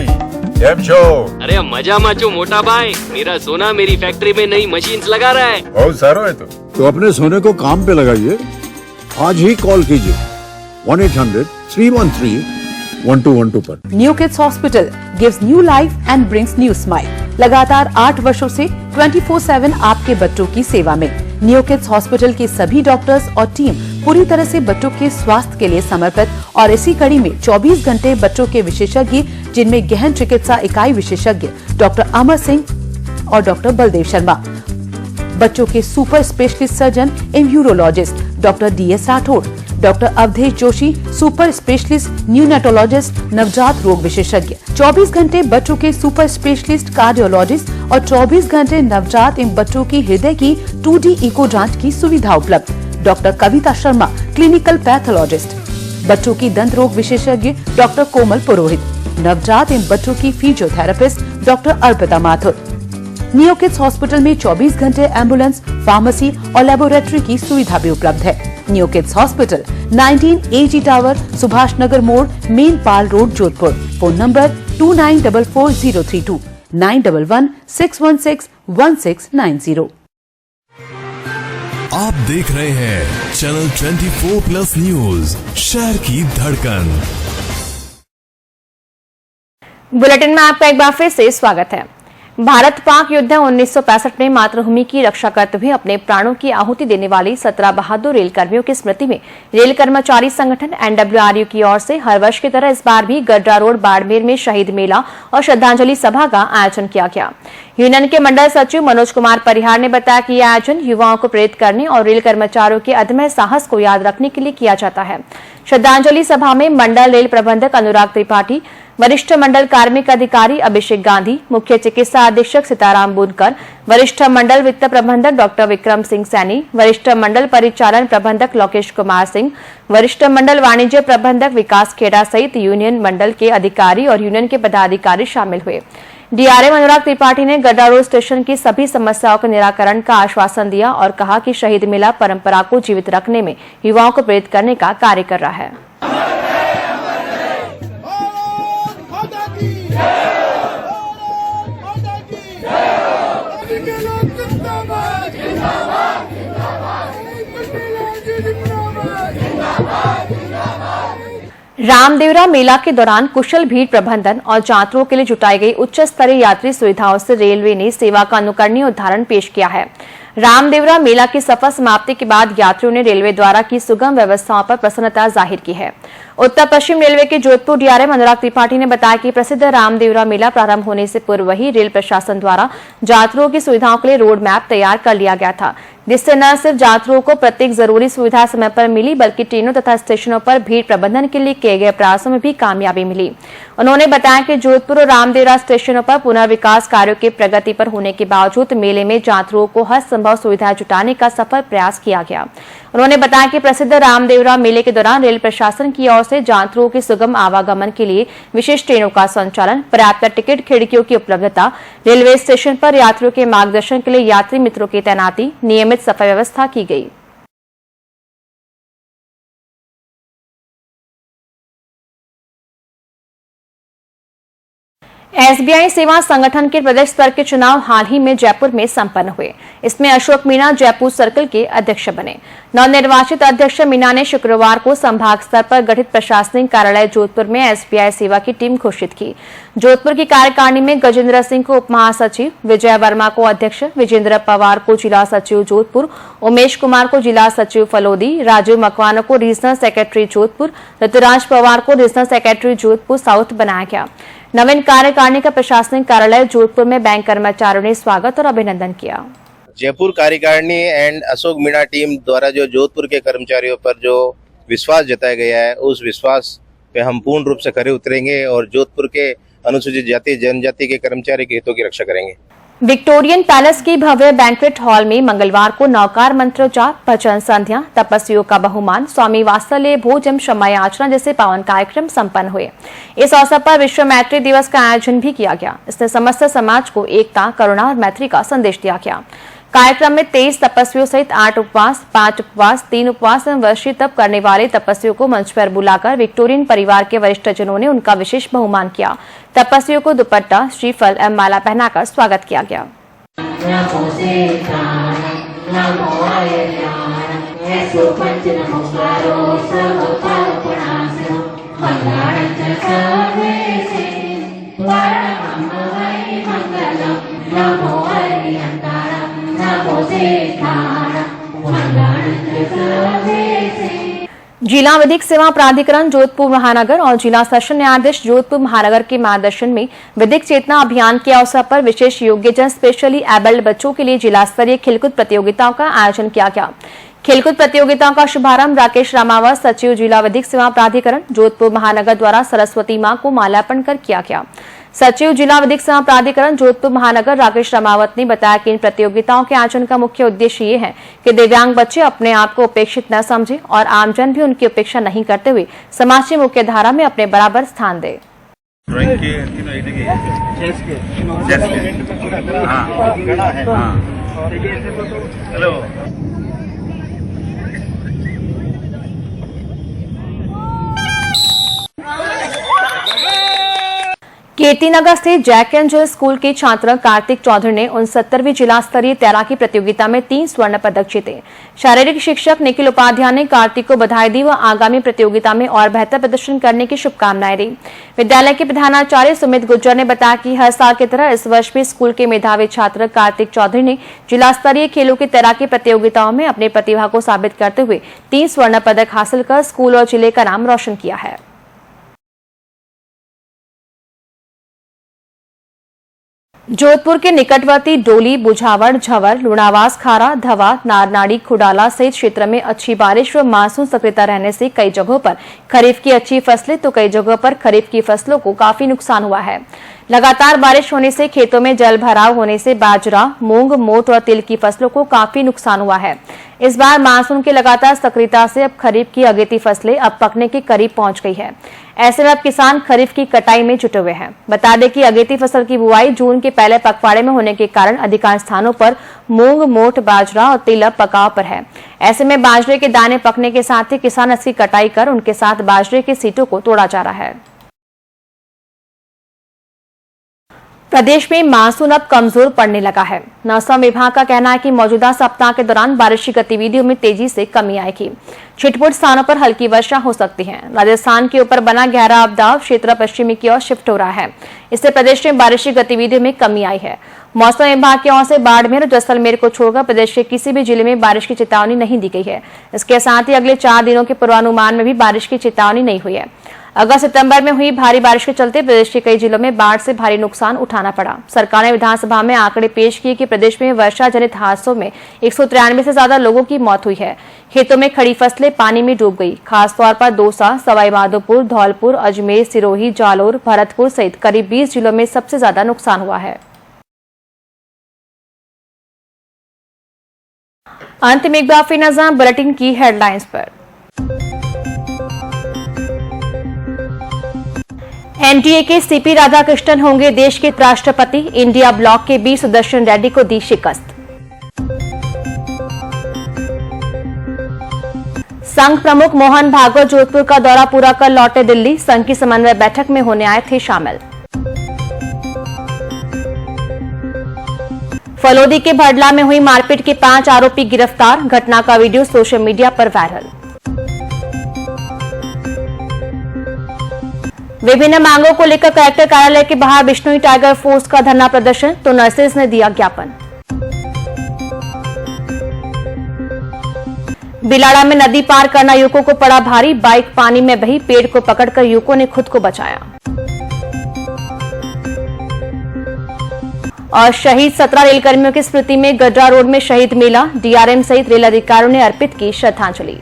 केम छो? अरे मजा माचो मोटा भाई, मेरा सोना मेरी फैक्ट्री में नई मशीन लगा रहा है। बहुत सारो है तो अपने सोने को काम पे लगाइए। आज ही कॉल कीजिए 1-800-313-1212 पर। New kids hospital gives new life and brings new smile. लगातार 8 वर्षों से 24/7 आपके बच्चों की सेवा में। न्यू किड्स हॉस्पिटल के सभी डॉक्टर्स और टीम पूरी तरह से बच्चों के स्वास्थ्य के लिए समर्पित और इसी कड़ी में 24 घंटे बच्चों के विशेषज्ञ, जिनमें गहन चिकित्सा इकाई विशेषज्ञ डॉक्टर अमर सिंह और डॉक्टर बलदेव शर्मा, बच्चों के super specialist surgeon and urologist doctor DS Rathore, doctor Awadhesh Joshi, super specialist neonatologist नवजात रोग विशेषज्ञ, 24 घंटे बच्चों के सुपर स्पेशलिस्ट कार्डियोलॉजिस्ट और 24 घंटे नवजात एवं बच्चों की हृदय की 2D इको जांच की सुविधा उपलब्ध। Doctor Kavita Sharma, clinical pathologist, बच्चों की दंत रोग विशेषज्ञ डॉक्टर कोमल पुरोहित, नवजात एवं बच्चों की physiotherapist doctor Arpita Mathur. Neo kids hospital में 24 घंटे एम्बुलेंस, फार्मेसी और लेबोरेटरी की सुविधा भी उपलब्ध है। Neo kids hospital 19 AG tower, Subhash Nagar मोड़, main Pal road, Jodhpur. Phone number 29440329 9116161690। आप देख रहे हैं चैनल 24+ न्यूज, शहर की धड़कन। बुलेटिन में आपका एक बार फिर से स्वागत है। भारत पाक युद्ध 1965 में मातृभूमि की रक्षा करते हुए अपने प्राणों की आहुति देने वाली 17 बहादुर रेल कर्मियों की स्मृति में रेल कर्मचारी संगठन NWRU की ओर से हर वर्ष की तरह इस बार भी गड्ढा रोड बाड़मेर में शहीद मेला और श्रद्धांजलि सभा का आयोजन किया गया। यूनियन के मंडल सचिव मनोज कुमार परिहार ने बताया कि यह आयोजन युवाओं को प्रेरित करने और रेल कर्मचारियों के अदम्य साहस को याद रखने के लिए किया जाता है। श्रद्धांजलि सभा में मंडल रेल प्रबंधक अनुराग त्रिपाठी, वरिष्ठ मंडल कार्मिक अधिकारी अभिषेक गांधी, मुख्य चिकित्सा अधीक्षक सीताराम बुनकर, वरिष्ठ मंडल वित्त प्रबंधक डॉक्टर विक्रम सिंह सैनी, वरिष्ठ मंडल परिचालन प्रबंधक लोकेश कुमार सिंह, वरिष्ठ मंडल वाणिज्य प्रबंधक विकास खेड़ा सहित यूनियन मंडल के अधिकारी और यूनियन के पदाधिकारी शामिल हुए। डीआरएम अनुराग त्रिपाठी ने गड्डा रोड स्टेशन की सभी समस्याओं के निराकरण का आश्वासन दिया और कहा कि शहीद मेला परंपरा को जीवित रखने में युवाओं को प्रेरित करने का कार्य कर रहा है। रामदेवरा मेला के दौरान कुशल भीड़ प्रबंधन और यात्रियों के लिए जुटाई गई उच्च स्तरीय यात्री सुविधाओं से रेलवे ने सेवा का अनुकरणीय उदाहरण पेश किया है। रामदेवरा मेला की सफल समाप्ति के बाद यात्रियों ने रेलवे द्वारा की सुगम व्यवस्थाओं पर प्रसन्नता जाहिर की है। उत्तर पश्चिम रेलवे के जोधपुर डीआरएम अनुराग त्रिपाठी ने बताया कि प्रसिद्ध रामदेवरा मेला प्रारंभ होने से पूर्व ही रेल प्रशासन द्वारा यात्रियों की सुविधाओं के लिए रोड मैप तैयार कर लिया गया था, जिससे न सिर्फ यात्रियों को प्रत्येक जरूरी सुविधा समय पर मिली बल्कि ट्रेनों तथा स्टेशनों पर भीड़ प्रबंधन के लिए किए गए प्रयासों में भी कामयाबी मिली। उन्होंने बताया कि जोधपुर और रामदेवरा स्टेशनों पर पुनर्विकास कार्यों के प्रगति पर होने के बावजूद मेले में यात्रियों को हर संभव सुविधा जुटाने का सफल प्रयास किया गया। उन्होंने बताया कि प्रसिद्ध रामदेवरा मेले के दौरान रेल प्रशासन की ओर से यात्रियों के सुगम आवागमन के लिए विशेष ट्रेनों का संचालन, पर्याप्त टिकट खिड़कियों की उपलब्धता, रेलवे स्टेशन पर यात्रियों के मार्गदर्शन के लिए यात्री मित्रों की तैनाती, नियमित सफाई व्यवस्था की गई। एसबीआई सेवा संगठन के प्रदेश स्तर के चुनाव हाल ही में जयपुर में संपन्न हुए। इसमें अशोक मीणा जयपुर सर्कल के अध्यक्ष बने। नवनिर्वाचित अध्यक्ष मीणा ने शुक्रवार को संभाग स्तर पर गठित प्रशासनिक कार्यालय जोधपुर में एसबीआई सेवा की टीम घोषित की। जोधपुर की कार्यकारिणी में गजेंद्र सिंह को उप महासचिव, विजय वर्मा को अध्यक्ष, विजेंद्र पवार को जिला सचिव जोधपुर, उमेश कुमार को जिला सचिव फलोदी, राजीव मकवाना को रीजनल सेक्रेटरी जोधपुर, ऋतुराज पवार को रीजनल सेक्रेटरी जोधपुर साउथ बनाया गया। नवीन कार्यकारिणी का प्रशासनिक कार्यालय जोधपुर में बैंक कर्मचारियों ने स्वागत और अभिनंदन किया। जयपुर कार्यकारिणी एंड अशोक मीणा टीम द्वारा जो जोधपुर के कर्मचारियों पर जो विश्वास जताया गया है, उस विश्वास पे हम पूर्ण रूप से खरे उतरेंगे और जोधपुर के अनुसूचित जाति जनजाति के कर्मचारी के हितों की रक्षा करेंगे। विक्टोरियन पैलेस की भव्य बैंक्वेट हॉल में मंगलवार को नौकार मंत्र जाप, भजन संध्या, तपस्वियों का बहुमान, स्वामी वात्सल्य भोजन, क्षमा याचना जैसे पावन कार्यक्रम संपन्न हुए। इस अवसर पर विश्व मैत्री दिवस का आयोजन भी किया गया। इससे समस्त समाज को एकता, करुणा और मैत्री का संदेश दिया गया। कार्यक्रम में 23 तपस्वियों सहित 8 उपवास, 5 उपवास, 3 उपवास एवं वर्षीय तप करने वाले तपस्वियों को मंच पर बुलाकर विक्टोरियन परिवार के वरिष्ठ जनों ने उनका विशेष बहुमान किया। तपस्वियों को दुपट्टा, श्रीफल एवं माला पहनाकर स्वागत किया गया। जिला विधिक सेवा प्राधिकरण जोधपुर महानगर और जिला सेशन न्यायाधीश जोधपुर महानगर के मार्गदर्शन में विधिक चेतना अभियान के अवसर पर विशेष योग्यजन स्पेशली एबल्ड बच्चों के लिए जिला स्तरीय खेलकूद प्रतियोगिताओं का आयोजन किया गया। खेलकूद प्रतियोगिताओं का शुभारंभ राकेश रामावत, सचिव जिला विधिक सेवा प्राधिकरण जोधपुर महानगर द्वारा सरस्वती मां को माल्यार्पण कर किया गया। सचिव जिला विधिक सेवा प्राधिकरण जोधपुर महानगर राकेश रामावत ने बताया कि इन प्रतियोगिताओं के आयोजन का मुख्य उद्देश्य ये है कि दिव्यांग बच्चे अपने आप को उपेक्षित न समझें और आमजन भी उनकी उपेक्षा नहीं करते हुए समाज की मुख्य धारा में अपने बराबर स्थान दे। ड्राइंग के तीनों हेलो कीर्तिनगर स्थित जैक एंजल स्कूल के छात्र कार्तिक चौधरी ने 69वीं जिला स्तरीय तैराकी प्रतियोगिता में 3 स्वर्ण पदक जीते। शारीरिक शिक्षक निखिल उपाध्याय ने कार्तिक को बधाई दी व आगामी प्रतियोगिता में और बेहतर प्रदर्शन करने की शुभकामनाएं दी। विद्यालय के प्रधानाचार्य सुमित गुर्जर ने बताया कि हर साल की तरह इस वर्ष भी स्कूल के मेधावी छात्र कार्तिक चौधरी ने जिला स्तरीय खेलों की तैराकी प्रतियोगिताओं में अपनी प्रतिभा को साबित करते हुए 3 स्वर्ण पदक हासिल कर स्कूल और जिले का नाम रोशन किया है। जोधपुर के निकटवर्ती डोली, बुझावर, झवर, लुणावास, खारा, धवा, नारनाड़ी, खुडाला सहित क्षेत्र में अच्छी बारिश व मानसून सक्रियता रहने से कई जगहों पर खरीफ की अच्छी फसलें तो कई जगहों पर खरीफ की फसलों को काफी नुकसान हुआ है। लगातार बारिश होने से खेतों में जल भराव होने से बाजरा, मूंग, मोट और तिल की फसलों को काफी नुकसान हुआ है। इस बार मानसून की लगातार सक्रियता से अब खरीफ की अगेती फसलें अब पकने के करीब पहुंच गई है। ऐसे में अब किसान खरीफ की कटाई में जुटे हुए हैं। बता दें कि अगेती फसल की बुआई जून के पहले पखवाड़े में होने के कारण अधिकांश स्थानों पर मूंग, मोट, बाजरा और तिल अब पकाव पर है। ऐसे में बाजरे के दाने पकने के साथ ही किसान इसकी कटाई कर उनके साथ बाजरे के सीटों को तोड़ा जा रहा है। प्रदेश में मानसून अब कमजोर पड़ने लगा है। मौसम विभाग का कहना है कि मौजूदा सप्ताह के दौरान बारिश की गतिविधियों में तेजी से कमी आएगी। छिटपुट स्थानों पर हल्की वर्षा हो सकती है। राजस्थान के ऊपर बना गहरा अवदाब क्षेत्र पश्चिमी की ओर शिफ्ट हो रहा है। इससे प्रदेश में बारिश की गतिविधियों में कमी आई है। मौसम विभाग की ओर से बाड़मेर और जैसलमेर को छोड़कर प्रदेश के किसी भी जिले में बारिश की चेतावनी नहीं दी गई है। इसके साथ ही अगले 4 दिनों के पूर्वानुमान में भी बारिश की चेतावनी नहीं हुई है। अगस्त सितंबर में हुई भारी बारिश के चलते प्रदेश के कई जिलों में बाढ़ से भारी नुकसान उठाना पड़ा। सरकार ने विधानसभा में आंकड़े पेश किए कि प्रदेश में वर्षा जनित हादसों में 193 से ज्यादा लोगों की मौत हुई है। खेतों में खड़ी फसलें पानी में डूब गई। खासतौर पर दौसा, सवाई माधोपुर, धौलपुर, अजमेर, सिरोही, जालोर, भरतपुर सहित करीब 20 जिलों में सबसे ज्यादा नुकसान हुआ है। अंत में एक बार फिर नजर बुलेटिन की हेडलाइंस पर। एनडीए के सीपी राधाकृष्णन होंगे देश के राष्ट्रपति। इंडिया ब्लॉक के बी सुदर्शन रेड्डी को दी शिकस्त। संघ प्रमुख मोहन भागवत जोधपुर का दौरा पूरा कर लौटे दिल्ली। संघ की समन्वय बैठक में होने आए थे शामिल। फलोदी के भड़ला में हुई मारपीट के 5 आरोपी गिरफ्तार। घटना का वीडियो सोशल मीडिया पर वायरल। विभिन्न मांगों को लेकर कलेक्टर कार्यालय के बाहर बिश्नोई टाइगर फोर्स का धरना प्रदर्शन, तो नर्सेज ने दिया ज्ञापन। बिलाड़ा में नदी पार करना युवकों को पड़ा भारी। बाइक पानी में बही, पेड़ को पकड़कर युवकों ने खुद को बचाया। और शहीद 17 रेलकर्मियों की स्मृति में गड्ढा रोड में शहीद मेला। डीआरएम सहित रेल अधिकारियों ने अर्पित की श्रद्धांजलि।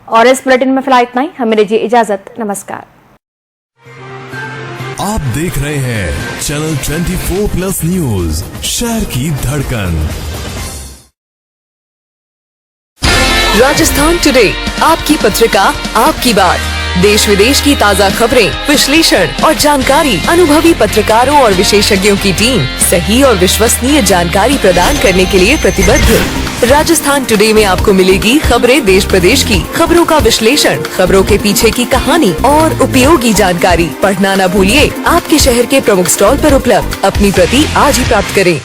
और इस बुलेटिन में फिलहाल इतना ही। हमें दीजिए इजाजत। नमस्कार। आप देख रहे हैं चैनल 24+ न्यूज, शहर की धड़कन। राजस्थान टुडे, आपकी पत्रिका, आपकी बात। देश विदेश की ताज़ा खबरें, विश्लेषण और जानकारी अनुभवी पत्रकारों और विशेषज्ञों की टीम सही और विश्वसनीय जानकारी प्रदान करने के लिए प्रतिबद्ध। राजस्थान टुडे में आपको मिलेगी खबरें देश प्रदेश की, खबरों का विश्लेषण, खबरों के पीछे की कहानी और उपयोगी जानकारी। पढ़ना न भूलिए। आपके शहर के प्रमुख स्टॉल पर उपलब्ध। अपनी प्रति आज ही प्राप्त करें।